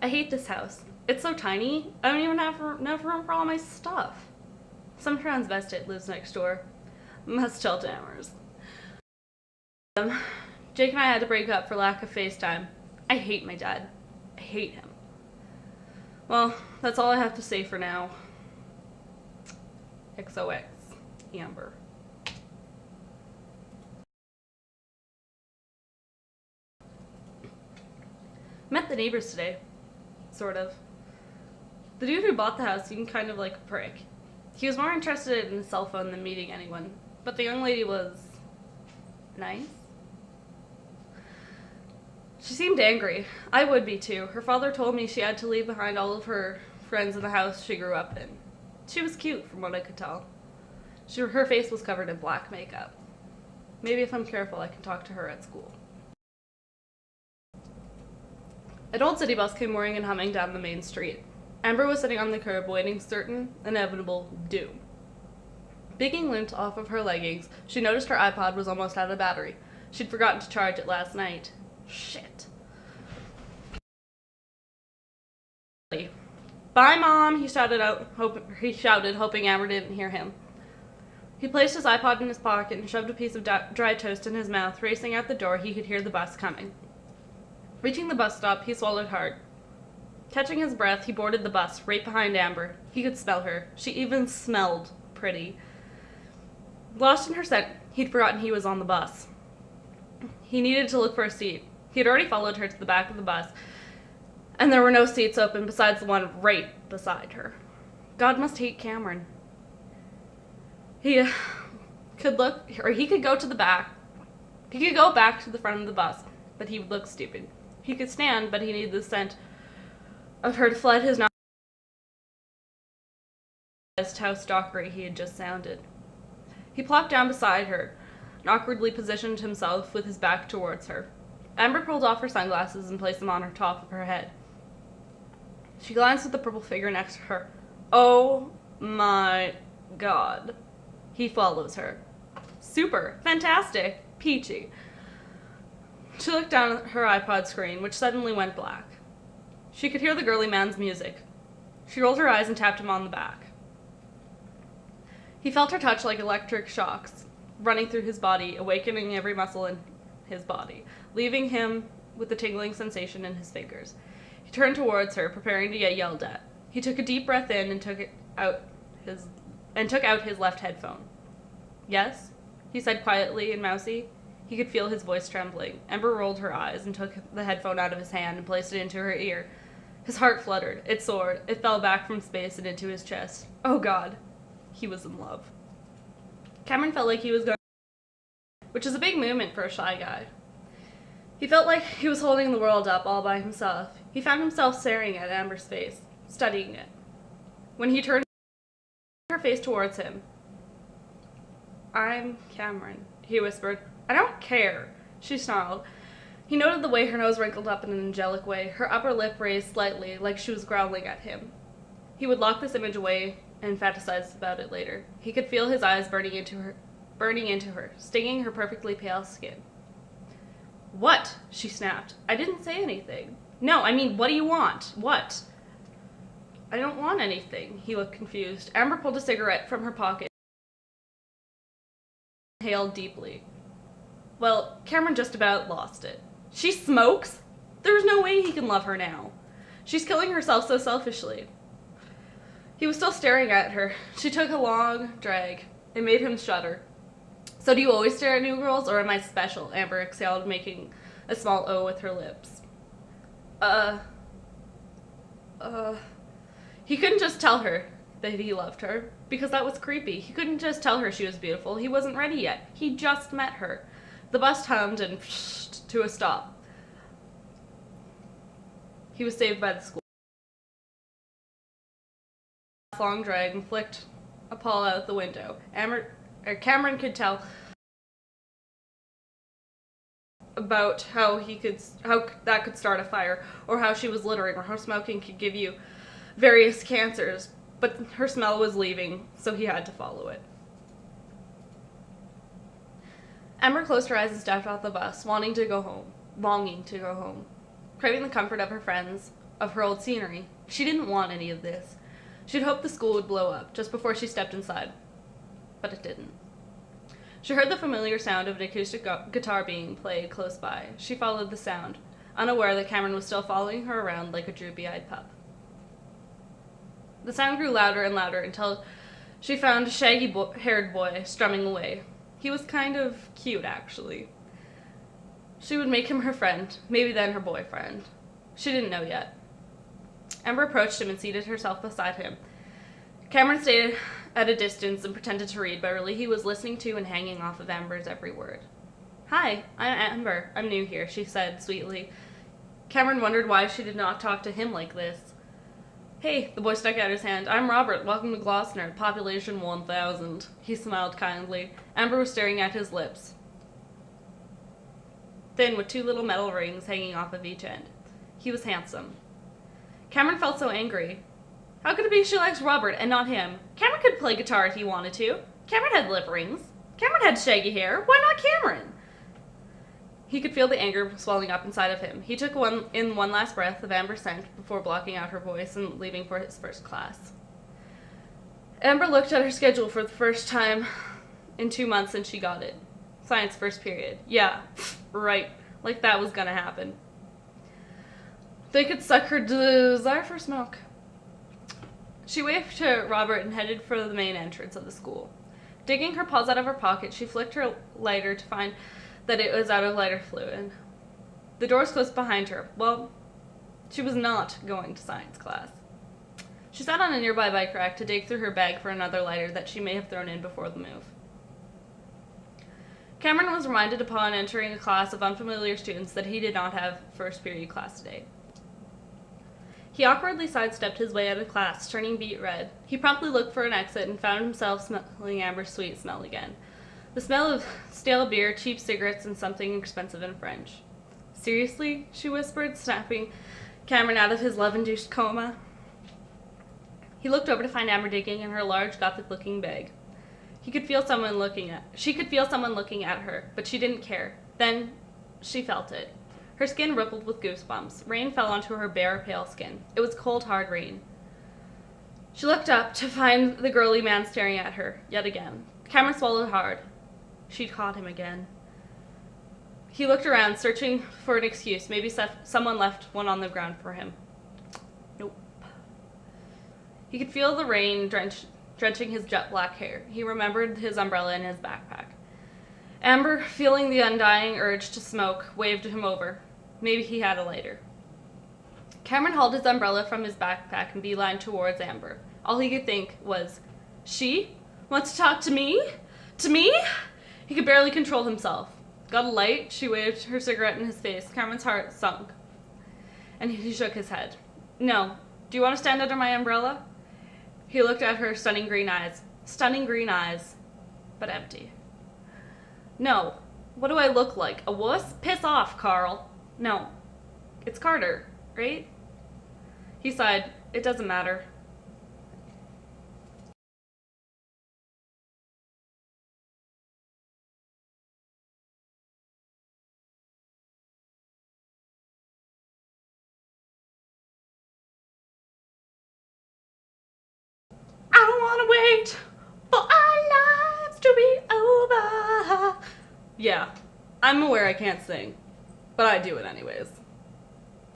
I hate this house. It's so tiny, I don't even have enough room for all my stuff. Some transvestite lives next door. Must tell Dammers. Jake and I had to break up for lack of FaceTime. I hate my dad. I hate him. Well, that's all I have to say for now. XOX, Amber. Met the neighbors today. Sort of. The dude who bought the house seemed kind of like a prick. He was more interested in his cell phone than meeting anyone. But the young lady was nice. She seemed angry. I would be too. Her father told me she had to leave behind all of her friends in the house she grew up in. She was cute, from what I could tell. Her face was covered in black makeup. Maybe if I'm careful, I can talk to her at school. An old city bus came whirring and humming down the main street. Amber was sitting on the curb, waiting certain, inevitable doom. Picking lint off of her leggings, she noticed her iPod was almost out of battery. She'd forgotten to charge it last night. Shit. Bye, Mom, he shouted, hoping Amber didn't hear him. He placed his iPod in his pocket and shoved a piece of dry toast in his mouth. Racing out the door, he could hear the bus coming. Reaching the bus stop, he swallowed hard. Catching his breath, he boarded the bus, right behind Amber. He could smell her. She even smelled pretty. Lost in her scent, he'd forgotten he was on the bus. He needed to look for a seat. He had already followed her to the back of the bus, and there were no seats open besides the one right beside her. God must hate Cameron. He could go to the back. He could go back to the front of the bus, but he would look stupid. He could stand, but he needed the scent of her to flood his nostrils. How stalkery he had just sounded. He plopped down beside her and awkwardly positioned himself with his back towards her. Amber pulled off her sunglasses and placed them on her top of her head. She glanced at the purple figure next to her. Oh my God. He follows her. Super. Fantastic. Peachy. She looked down at her iPod screen, which suddenly went black. She could hear the girly man's music. She rolled her eyes and tapped him on the back. He felt her touch like electric shocks running through his body, awakening every muscle in his body, leaving him with the tingling sensation in his fingers. He turned towards her, preparing to get yelled at. He took a deep breath in and took out his left headphone. Yes? He said quietly and mousy. He could feel his voice trembling. Amber rolled her eyes and took the headphone out of his hand and placed it into her ear. His heart fluttered. It soared. It fell back from space and into his chest. Oh God. He was in love. Cameron felt like he was going, which is a big movement for a shy guy. He felt like he was holding the world up all by himself. He found himself staring at Amber's face, studying it. When he turned her face towards him, "I'm Cameron," he whispered. "I don't care," she snarled. He noted the way her nose wrinkled up in an angelic way, her upper lip raised slightly, like she was growling at him. He would lock this image away and fantasize about it later. He could feel his eyes burning into her, stinging her perfectly pale skin. "What?" she snapped. "I didn't say anything." "No, I mean, what do you want? What?" "I don't want anything." He looked confused. Amber pulled a cigarette from her pocket and inhaled deeply. Well, Cameron just about lost it. She smokes? There's no way he can love her now. She's killing herself so selfishly. He was still staring at her. She took a long drag. It made him shudder. "So do you always stare at new girls, or am I special?" Amber exhaled, making a small O with her lips. He couldn't just tell her that he loved her, because that was creepy. He couldn't just tell her she was beautiful. He wasn't ready yet. He just met her. The bus hummed and to a stop. He was saved by the school. Long drag and flicked a paw out the window. Cameron could tell about how that could start a fire, or how she was littering, or how smoking could give you various cancers, but her smell was leaving, so he had to follow it. Amber closed her eyes and stepped off the bus, longing to go home, craving the comfort of her friends, of her old scenery. She didn't want any of this. She'd hoped the school would blow up just before she stepped inside. But it didn't. She heard the familiar sound of an acoustic guitar being played close by. She followed the sound, unaware that Cameron was still following her around like a droopy-eyed pup. The sound grew louder and louder until she found a shaggy-haired boy strumming away. He was kind of cute, actually. She would make him her friend, maybe then her boyfriend. She didn't know yet. Amber approached him and seated herself beside him. Cameron stayed at a distance and pretended to read, but really he was listening to and hanging off of Amber's every word. "Hi, I'm Amber. I'm new here," she said sweetly. Cameron wondered why she did not talk to him like this. "Hey," the boy stuck out his hand. "I'm Robert. Welcome to Gloucester. Population 1,000. He smiled kindly. Amber was staring at his lips, thin with 2 little metal rings hanging off of each end. He was handsome. Cameron felt so angry. How could it be she likes Robert and not him? Cameron could play guitar if he wanted to. Cameron had lip rings. Cameron had shaggy hair. Why not Cameron? He could feel the anger swelling up inside of him. He took one last breath of Amber's scent before blocking out her voice and leaving for his first class. Amber looked at her schedule for the first time in 2 months and she got it. Science first period. Yeah, right. Like that was gonna happen. They could suck her desire for smoke. She waved to Robert and headed for the main entrance of the school. Digging her paws out of her pocket, she flicked her lighter to find that it was out of lighter fluid. The doors closed behind her. Well, she was not going to science class. She sat on a nearby bike rack to dig through her bag for another lighter that she may have thrown in before the move. Cameron was reminded upon entering a class of unfamiliar students that he did not have first period class today. He awkwardly sidestepped his way out of class, turning beet red. He promptly looked for an exit and found himself smelling Amber's sweet smell again. The smell of stale beer, cheap cigarettes, and something expensive in French. "Seriously?" she whispered, snapping Cameron out of his love-induced coma. He looked over to find Amber digging in her large, gothic-looking bag. She could feel someone looking at her, but she didn't care. Then she felt it. Her skin rippled with goosebumps. Rain fell onto her bare, pale skin. It was cold, hard rain. She looked up to find the girly man staring at her, yet again. Cameron swallowed hard. She'd caught him again. He looked around, searching for an excuse. Maybe someone left one on the ground for him. Nope. He could feel the rain drenching his jet black hair. He remembered his umbrella in his backpack. Amber, feeling the undying urge to smoke, waved him over. Maybe he had a lighter. Cameron hauled his umbrella from his backpack and beelined towards Amber. All he could think was, "She wants to talk to me? To me?" He could barely control himself. "Got a light?" She waved her cigarette in his face. Cameron's heart sunk, and he shook his head. "No. Do you want to stand under my umbrella?" He looked at her stunning green eyes, but empty. "No. What do I look like? A wuss? Piss off, Carl." "No. It's Carter, right?" He sighed. "It doesn't matter." "I don't want to wait for our lives to be over." Yeah, I'm aware I can't sing, but I do it anyways.